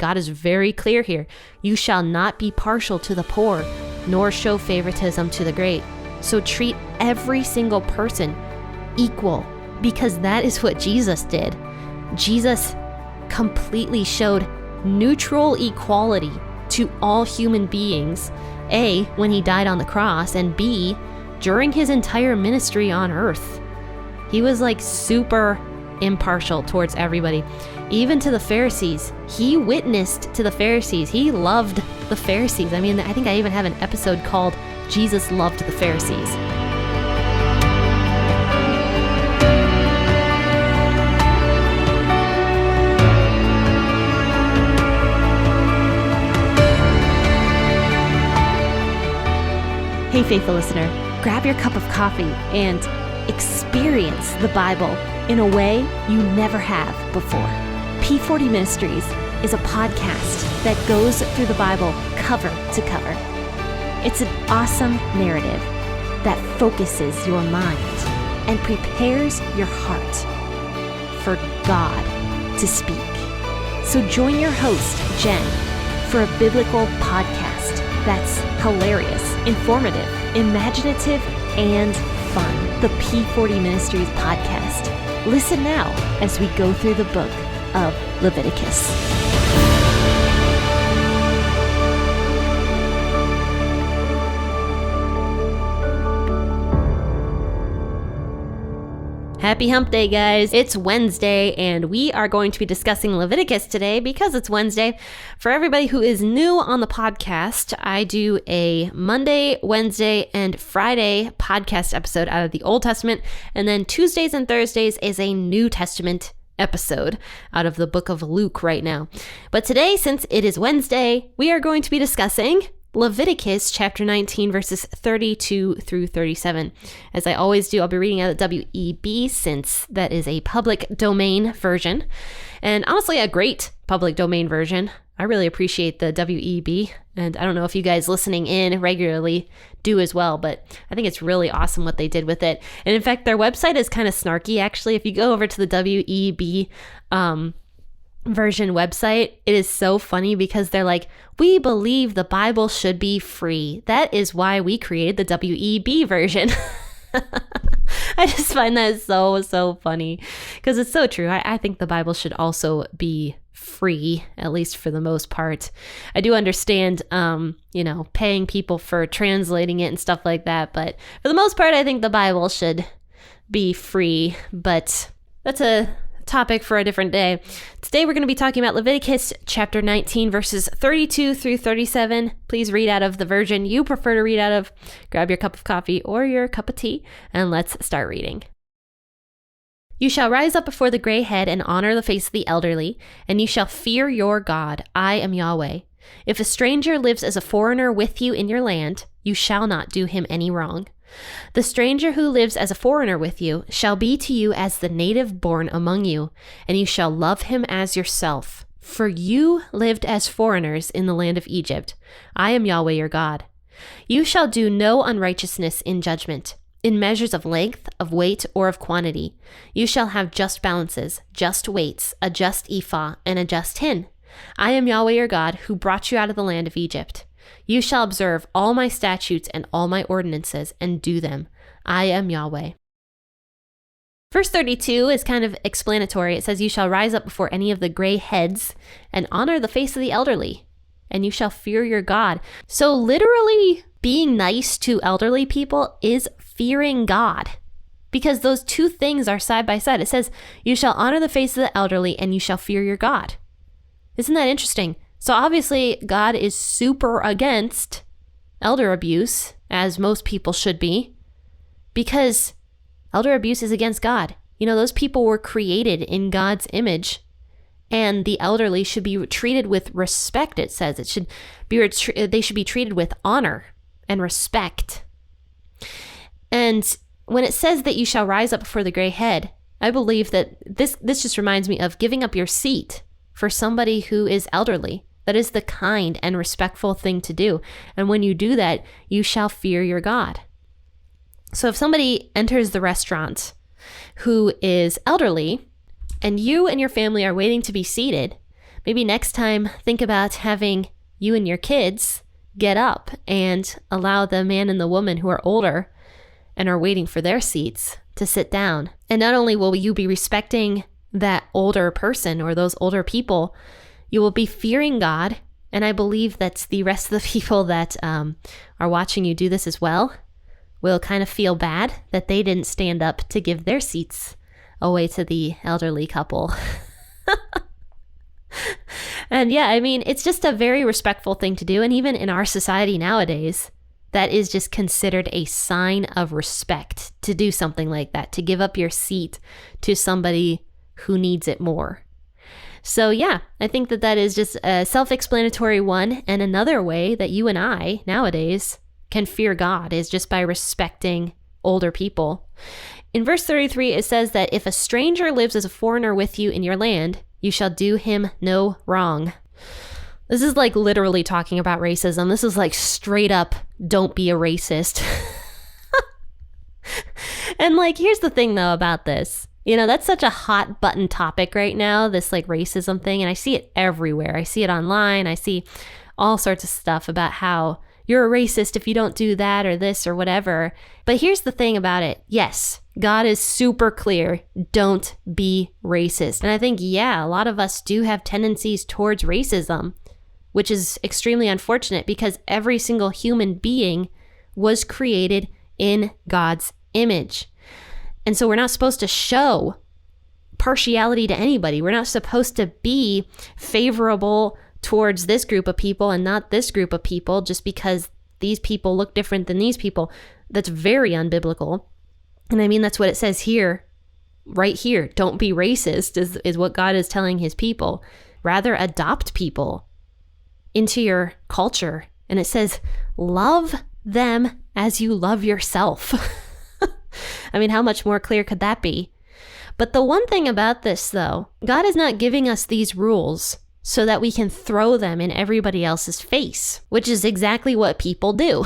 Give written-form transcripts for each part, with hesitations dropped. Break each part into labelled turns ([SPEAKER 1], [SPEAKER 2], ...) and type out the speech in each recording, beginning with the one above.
[SPEAKER 1] God is very clear here. You shall not be partial to the poor, nor show favoritism to the great. So treat every single person equal, because that is what Jesus did. Jesus completely showed neutral equality to all human beings, A, when he died on the cross, and B, during his entire ministry on earth. He was like super impartial towards everybody, even to the Pharisees. He witnessed to the Pharisees. He loved the Pharisees. I mean, I think I even have an episode called Jesus Loved the Pharisees. Hey, faithful listener, grab your cup of coffee and experience the Bible in a way you never have before. P40 Ministries is a podcast that goes through the Bible cover to cover. It's an awesome narrative that focuses your mind and prepares your heart for God to speak. So join your host, Jen, for a biblical podcast that's hilarious, informative, imaginative, and fun. The P40 Ministries podcast. Listen now as we go through the book of Leviticus. Happy Hump Day, guys. It's Wednesday, and we are going to be discussing Leviticus today because it's Wednesday. For everybody who is new on the podcast, I do a Monday, Wednesday, and Friday podcast episode out of the Old Testament, and then Tuesdays and Thursdays is a New Testament episode out of the book of Luke right now. But today, since it is Wednesday, we are going to be discussing Leviticus chapter 19, verses 32 through 37. As I always do, I'll be reading out of WEB since that is a public domain version. And honestly, a great public domain version. I really appreciate the WEB. And I don't know if you guys listening in regularly do as well, but I think it's really awesome what they did with it. And in fact, their website is kind of snarky, actually. If you go over to the WEB version website, it is so funny because they're like, we believe the Bible should be free. That is why we created the WEB version. I just find that so funny because it's so true. I think the Bible should also be free, at least for the most part. I do understand, paying people for translating it and stuff like that. But for the most part, I think the Bible should be free. But that's a topic for a different day. Today we're going to be talking about Leviticus chapter 19 verses 32 through 37. Please read out of the version you prefer to read out of. Grab your cup of coffee or your cup of tea and let's start reading. You shall rise up before the gray head and honor the face of the elderly, and you shall fear your God. I am Yahweh. If a stranger lives as a foreigner with you in your land, you shall not do him any wrong. The stranger who lives as a foreigner with you shall be to you as the native born among you, and you shall love him as yourself. For you lived as foreigners in the land of Egypt. I am Yahweh your God. You shall do no unrighteousness in judgment, in measures of length, of weight, or of quantity. You shall have just balances, just weights, a just ephah, and a just hin. I am Yahweh your God, who brought you out of the land of Egypt. You shall observe all my statutes and all my ordinances and do them. I am Yahweh. Verse 32 is kind of explanatory. It says, you shall rise up before any of the gray heads and honor the face of the elderly, and you shall fear your God. So literally being nice to elderly people is fearing God, because those two things are side by side. It says, you shall honor the face of the elderly and you shall fear your God. Isn't that interesting? So obviously, God is super against elder abuse, as most people should be, because elder abuse is against God. You know, those people were created in God's image, and the elderly should be treated with respect, it says. They should be treated with honor and respect. And when it says that you shall rise up before the gray head, I believe that this just reminds me of giving up your seat for somebody who is elderly. That is the kind and respectful thing to do. And when you do that, you shall fear your God. So if somebody enters the restaurant who is elderly, and you and your family are waiting to be seated, maybe next time think about having you and your kids get up and allow the man and the woman who are older and are waiting for their seats to sit down. And not only will you be respecting that older person or those older people, you will be fearing God. And I believe that the rest of the people that are watching you do this as well will kind of feel bad that they didn't stand up to give their seats away to the elderly couple. And yeah, I mean, it's just a very respectful thing to do. And even in our society nowadays, that is just considered a sign of respect to do something like that, to give up your seat to somebody who needs it more. So yeah, I think that is just a self-explanatory one. And another way that you and I nowadays can fear God is just by respecting older people. In verse 33, it says that if a stranger lives as a foreigner with you in your land, you shall do him no wrong. This is like literally talking about racism. This is like straight up, don't be a racist. And like, here's the thing though about this. You know, that's such a hot button topic right now, this like racism thing. And I see it everywhere. I see it online. I see all sorts of stuff about how you're a racist if you don't do that or this or whatever. But here's the thing about it. Yes, God is super clear. Don't be racist. And I think, yeah, a lot of us do have tendencies towards racism, which is extremely unfortunate because every single human being was created in God's image. And so we're not supposed to show partiality to anybody. We're not supposed to be favorable towards this group of people and not this group of people just because these people look different than these people. That's very unbiblical. And I mean, that's what it says here, right here. Don't be racist is what God is telling his people. Rather adopt people into your culture. And it says, love them as you love yourself. I mean, how much more clear could that be? But the one thing about this, though, God is not giving us these rules so that we can throw them in everybody else's face, which is exactly what people do.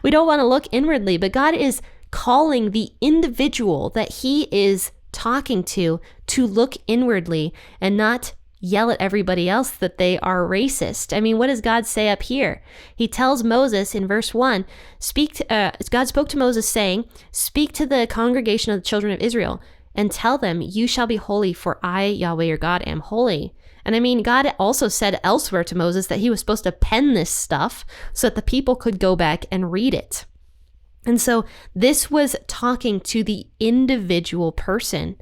[SPEAKER 1] We don't want to look inwardly, but God is calling the individual that he is talking to look inwardly and not yell at everybody else that they are racist. I mean, what does God say up here? He tells Moses in verse 1, God spoke to Moses saying, speak to the congregation of the children of Israel and tell them, you shall be holy, for I, Yahweh your God, am holy. And I mean, God also said elsewhere to Moses that he was supposed to pen this stuff so that the people could go back and read it. And so this was talking to the individual person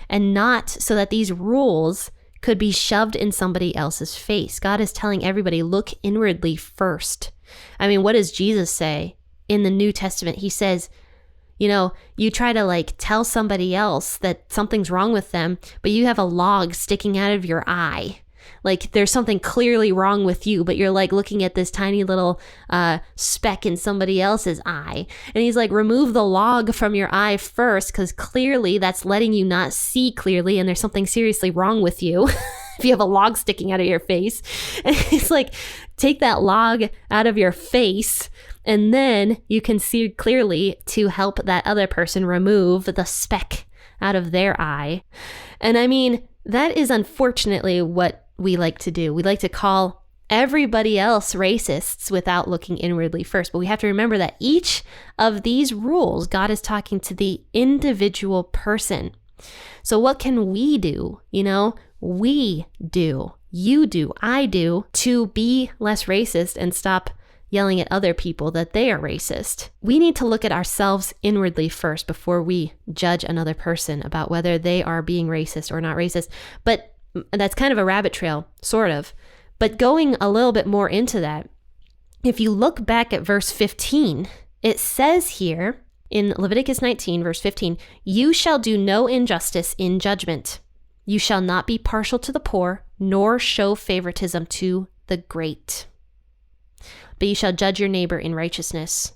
[SPEAKER 1] and not so that these rules could be shoved in somebody else's face. God is telling everybody, look inwardly first. I mean, what does Jesus say in the New Testament? He says, you know, you try to like tell somebody else that something's wrong with them, but you have a log sticking out of your eye. Like there's something clearly wrong with you, but you're like looking at this tiny little speck in somebody else's eye. And he's like, remove the log from your eye first, because clearly that's letting you not see clearly, and there's something seriously wrong with you if you have a log sticking out of your face. And he's like, take that log out of your face, and then you can see clearly to help that other person remove the speck out of their eye. And I mean, that is unfortunately what we like to do. We like to call everybody else racists without looking inwardly first. But we have to remember that each of these rules, God is talking to the individual person. So what can we do? You know, we do, you do, I do to be less racist and stop yelling at other people that they are racist. We need to look at ourselves inwardly first before we judge another person about whether they are being racist or not racist. But that's kind of a rabbit trail, sort of. But going a little bit more into that, if you look back at verse 15, it says here in Leviticus 19, verse 15, you shall do no injustice in judgment. You shall not be partial to the poor, nor show favoritism to the great. But you shall judge your neighbor in righteousness.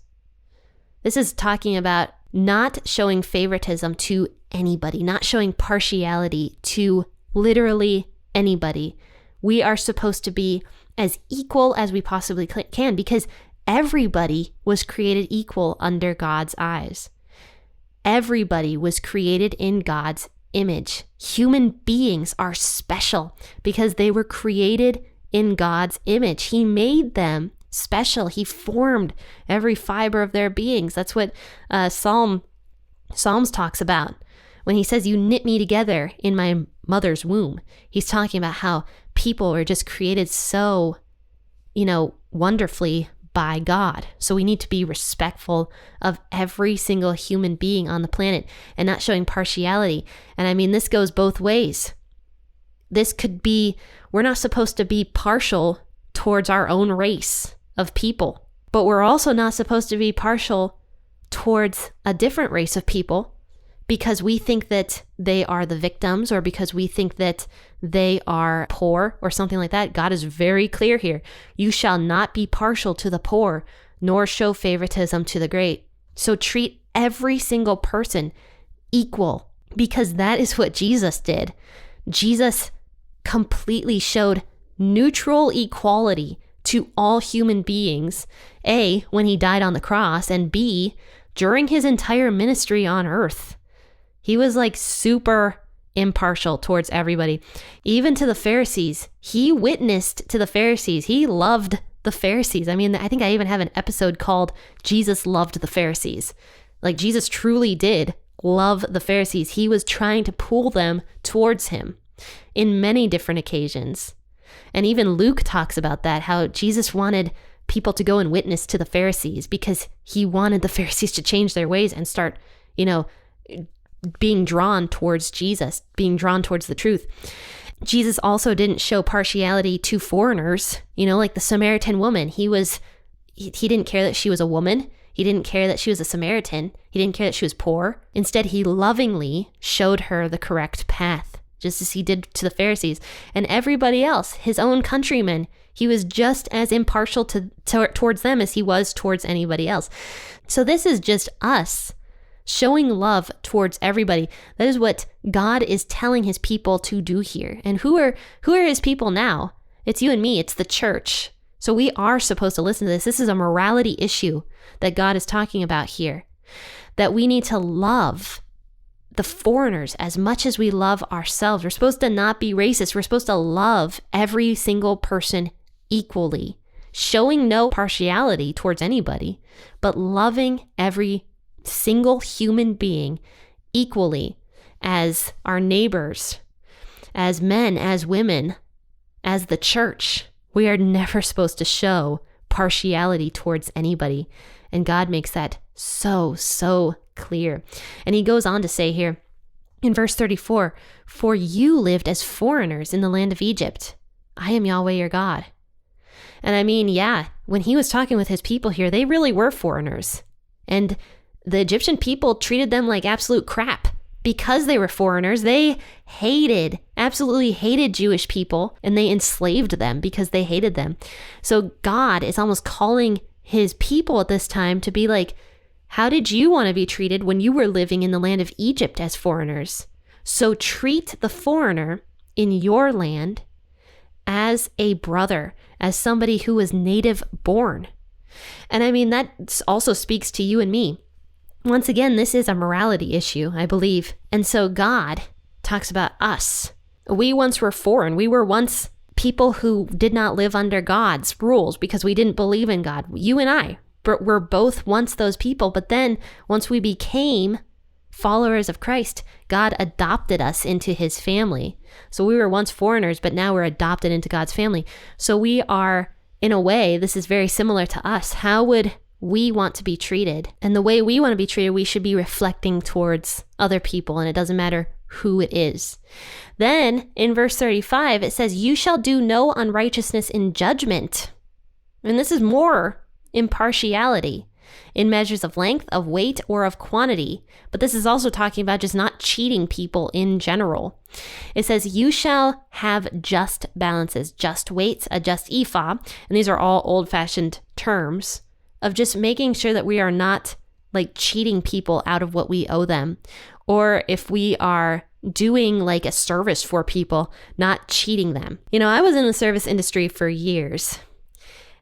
[SPEAKER 1] This is talking about not showing favoritism to anybody, not showing partiality to literally anybody. We are supposed to be as equal as we possibly can because everybody was created equal under God's eyes. Everybody was created in God's image. Human beings are special because they were created in God's image. He made them special. He formed every fiber of their beings. That's what Psalms talks about. When he says, you knit me together in my mother's womb, he's talking about how people are just created so, wonderfully by God. So we need to be respectful of every single human being on the planet and not showing partiality. And I mean, this goes both ways. We're not supposed to be partial towards our own race of people, but we're also not supposed to be partial towards a different race of people because we think that they are the victims or because we think that they are poor or something like that. God is very clear here. You shall not be partial to the poor, nor show favoritism to the great. So treat every single person equal because that is what Jesus did. Jesus completely showed neutral equality to all human beings, A, when he died on the cross, and B, during his entire ministry on earth. He was like super impartial towards everybody, even to the Pharisees. He witnessed to the Pharisees. He loved the Pharisees. I mean, I think I even have an episode called Jesus Loved the Pharisees. Like Jesus truly did love the Pharisees. He was trying to pull them towards him in many different occasions. And even Luke talks about that, how Jesus wanted people to go and witness to the Pharisees because he wanted the Pharisees to change their ways and start, being drawn towards Jesus, being drawn towards the truth. Jesus also didn't show partiality to foreigners, like the Samaritan woman. He didn't care that she was a woman. He didn't care that she was a Samaritan. He didn't care that she was poor. Instead, he lovingly showed her the correct path, just as he did to the Pharisees and everybody else, his own countrymen. He was just as impartial towards them as he was towards anybody else. So this is just us showing love towards everybody. That is what God is telling his people to do here. And who are his people now? It's you and me. It's the church. So we are supposed to listen to this. This is a morality issue that God is talking about here, that we need to love the foreigners as much as we love ourselves. We're supposed to not be racist. We're supposed to love every single person equally, showing no partiality towards anybody, but loving every single human being equally as our neighbors, as men, as women, as the church. We are never supposed to show partiality towards anybody. And God makes that so clear. And he goes on to say here in verse 34, for you lived as foreigners in the land of Egypt. I am Yahweh your God. And I mean, yeah, when he was talking with his people here, they really were foreigners. And the Egyptian people treated them like absolute crap because they were foreigners. They absolutely hated Jewish people, and they enslaved them because they hated them. So God is almost calling his people at this time to be like, how did you want to be treated when you were living in the land of Egypt as foreigners? So treat the foreigner in your land as a brother, as somebody who was native born. And I mean, that also speaks to you and me. Once again, this is a morality issue, I believe. And so God talks about us. We once were foreign. We were once people who did not live under God's rules because we didn't believe in God. You and I were both once those people. But then once we became followers of Christ, God adopted us into his family. So we were once foreigners, but now we're adopted into God's family. So we are, in a way, this is very similar to us. How would we want to be treated? And the way we want to be treated, we should be reflecting towards other people, and it doesn't matter who it is. Then in verse 35, it says, you shall do no unrighteousness in judgment. And this is more impartiality in measures of length, of weight, or of quantity. But this is also talking about just not cheating people in general. It says, you shall have just balances, just weights, a just ephah. And these are all old-fashioned terms of just making sure that we are not like cheating people out of what we owe them. Or if we are doing like a service for people, not cheating them. I was in the service industry for years.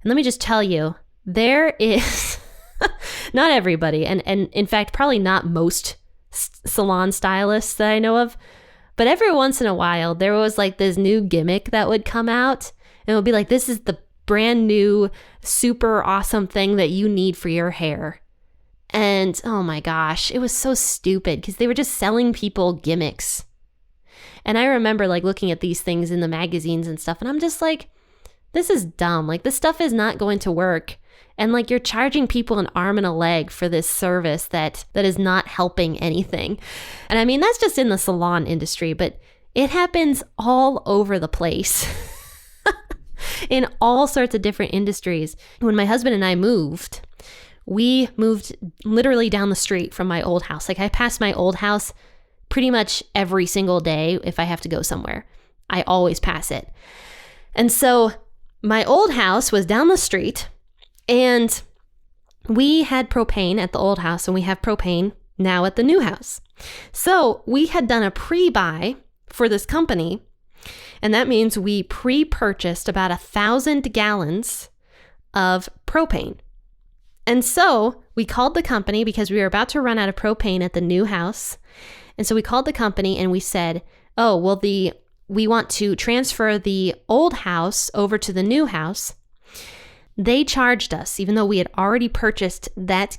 [SPEAKER 1] And let me just tell you, there is not everybody, and in fact, probably not most salon stylists that I know of, But every once in a while, there was like this new gimmick that would come out, and it would be like, this is the brand new, super awesome thing that you need for your hair. And oh my gosh, it was so stupid because they were just selling people gimmicks. And I remember like looking at these things in the magazines and stuff, and I'm just like, this is dumb. Like, this stuff is not going to work. And like, you're charging people an arm and a leg for this service that is not helping anything. And I mean, that's just in the salon industry, but it happens all over the place in all sorts of different industries. When my husband and I moved, we moved literally down the street from my old house. Like, I pass my old house pretty much every single day if I have to go somewhere. I always pass it. And so my old house was down the street, and we had propane at the old house, and we have propane now at the new house. So we had done a pre-buy for this company, and that means we pre-purchased about 1,000 gallons of propane. And so we called the company because we were about to run out of propane at the new house. And so we called the company and we said, oh, well, we want to transfer the old house over to the new house. They charged us, even though we had already purchased that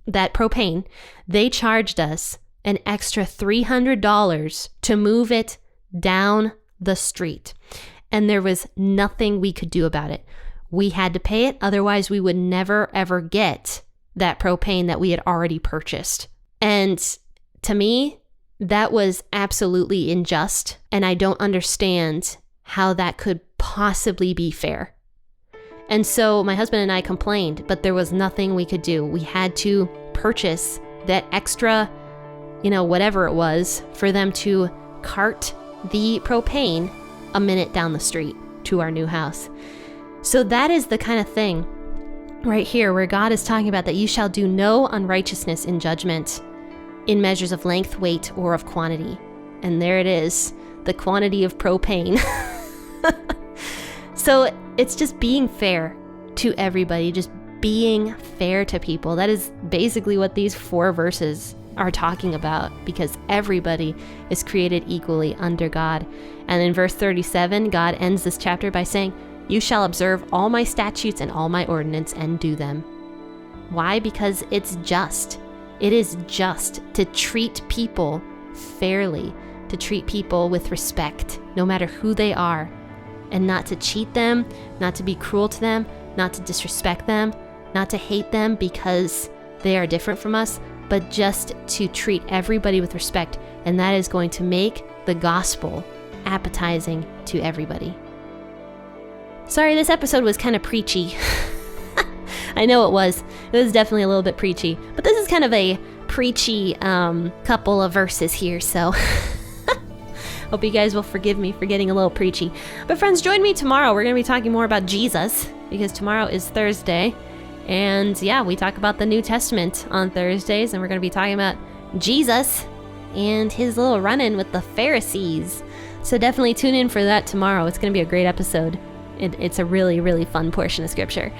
[SPEAKER 1] propane, they charged us an extra $300 to move it down the street. And there was nothing we could do about it. We had to pay it, otherwise we would never ever get that propane that we had already purchased. And to me, that was absolutely unjust, and I don't understand how that could possibly be fair. And so my husband and I complained, but there was nothing we could do. We had to purchase that extra, whatever it was, for them to cart the propane a minute down the street to our new house. So that is the kind of thing right here where God is talking about that you shall do no unrighteousness in judgment in measures of length, weight, or of quantity. And there it is, the quantity of propane. So it's just being fair to everybody, just being fair to people. That is basically what these 4 verses are talking about, because everybody is created equally under God. And in verse 37, God ends this chapter by saying, you shall observe all my statutes and all my ordinance and do them. Why? Because it's just. It is just to treat people fairly, to treat people with respect, no matter who they are, and not to cheat them, not to be cruel to them, not to disrespect them, not to hate them because they are different from us, but just to treat everybody with respect. And that is going to make the gospel appetizing to everybody. Sorry, this episode was kind of preachy. I know it was. It was definitely a little bit preachy. But this is kind of a preachy couple of verses here, so hope you guys will forgive me for getting a little preachy. But friends, join me tomorrow. We're going to be talking more about Jesus, because tomorrow is Thursday. And yeah, we talk about the New Testament on Thursdays, and we're going to be talking about Jesus and his little run-in with the Pharisees. So definitely tune in for that tomorrow. It's going to be a great episode. It's a really, really fun portion of scripture.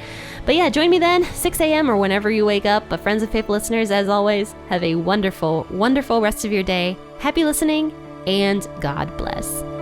[SPEAKER 1] But yeah, join me then, 6 a.m. or whenever you wake up. But friends of faithful listeners, as always, have a wonderful, wonderful rest of your day. Happy listening, and God bless.